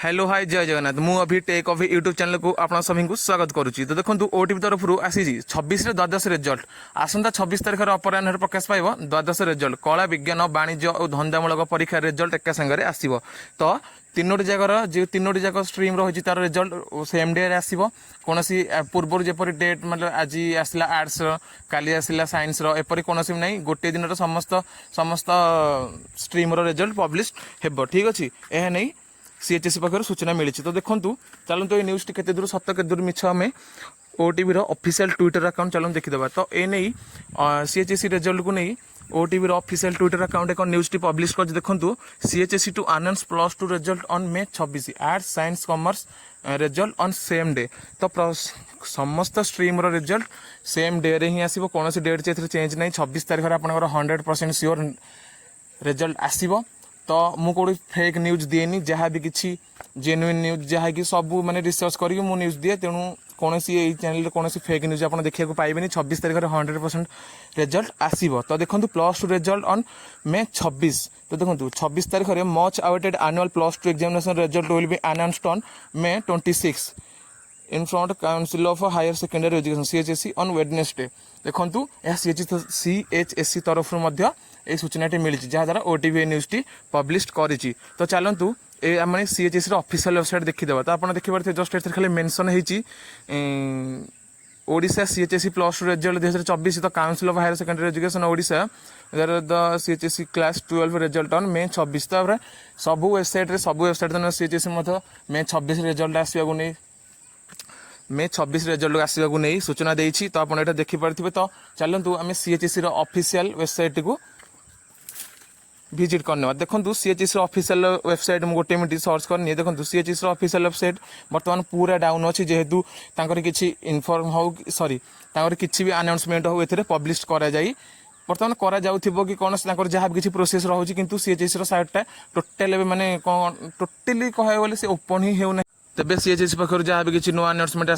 Hello hi जय जगन्नाथ मु अभी टेक अफ यूट्यूब चैनल को आप सभी को स्वागत करुच्ची। तो देखो ओटीपी तरफ आसी 26 द्वादश रिजल्ट आसंता 26 तारिख अपराह प्रकाश पाइब द्वादश रिजल्ट कला विज्ञान वाणिज्य और धंदामूलक परीक्षा रिजल्ट एका सागर आसो। तो तीनोटी जगार जो तीनोटी जाक स्ट्रीम रही तार रिजल्ट सेम डे आसो। कौन पूर्व जपर डेट मतलब आज आसला आर्ट्स काली आसला साइंस एपरी कौन ना गोटे दिन समस्त समस्त स्ट्रीम रिजल्ट पब्लिश हेब। ठीक अच्छे यह नहीं सीएचएससी पाखर सूचना मिली। तो देखो चलते ये न्यूज़ केते दूर सत के दूर मिछ आम ओटीवी ऑफिशियल ट्विटर अकाउंट चलो देखीदे। तो ये नहीं सीएचएससी रिजल्ट को नहीं ओटीवी ऑफिशियल ट्विटर अकाउंट एक न्यूज़ टी पब्लिश कर देखो CHSC to announce +2 result on May 26 arts science commerce result on same day. तो समस्त स्ट्रीम रिजल्ट सेम डे रे ही आसो कौन डेट चेंज नहीं 26 तारिख आप 100% श्योर रिजल्ट आसो। तो मु कोई फेक न्यूज दिएनी जहाँ भी किसी जेन्युइन न्यूज जहाँ कि सब माने रिसर्च करके मु न्यूज दिए तेणु कौन चैनल कौन फेक न्यूज आप देखा पाइबेनी 26 तारिख 100% रिजल्ट आसो। तो देखो +2 रिजल्ट ऑन May 26। तो देखो 26 तारिख much awaited annual +2 examination result will be announced on May 26 in front council of higher secondary education CHSC on Wednesday. देखो यह सीएचएससी तरफ ये सूचनाटी मिली जहाँद्वारा ओटीवी न्यूज़ टी पब्लिश करी। तो चलतु ये सीएचएससी ऑफिशियल वेबसाइट देखीदे। तो आप देखिए जस्ट ए खाली मेंशन होती ओडिशा सीएचएससी +2 रिजल्ट 2024। तो council of higher secondary education Odisha the CHSC class 12 result on May 26। तो सब वेबसाइट सीएचएससी May 26 रिजल्ट आसवाक नहीं May 26 रिजल्ट आसवाक नहीं सूचना देती। तो आप देखिपे। तो चलतु आम सीएचएससी ऑफिशियल वेबसाइट को विजिट करने। देखो सीएचएससी ऑफिशियल वेबसाइट में गोटे मिनट सर्च करनी। देखो सीएचएससी ऑफिशियल वेबसाइट बर्तमान पूरा डाउन अच्छी जेहेतु किसी इनफॉर्म हो सॉरी किसी भी अनाउंसमेंट हो ए पब्लिश करा जाई बर्तमान करा जाउथिबो कि कौन जहाँ भी किसी प्रोसेस रोचे किंतु सीएचएससी साइटा टोटाल माने टोटाली कह से ओपन ही होना। तेज सीएचएससी पाखर जहाँ भी किसी नुआ अनाउंसमेंट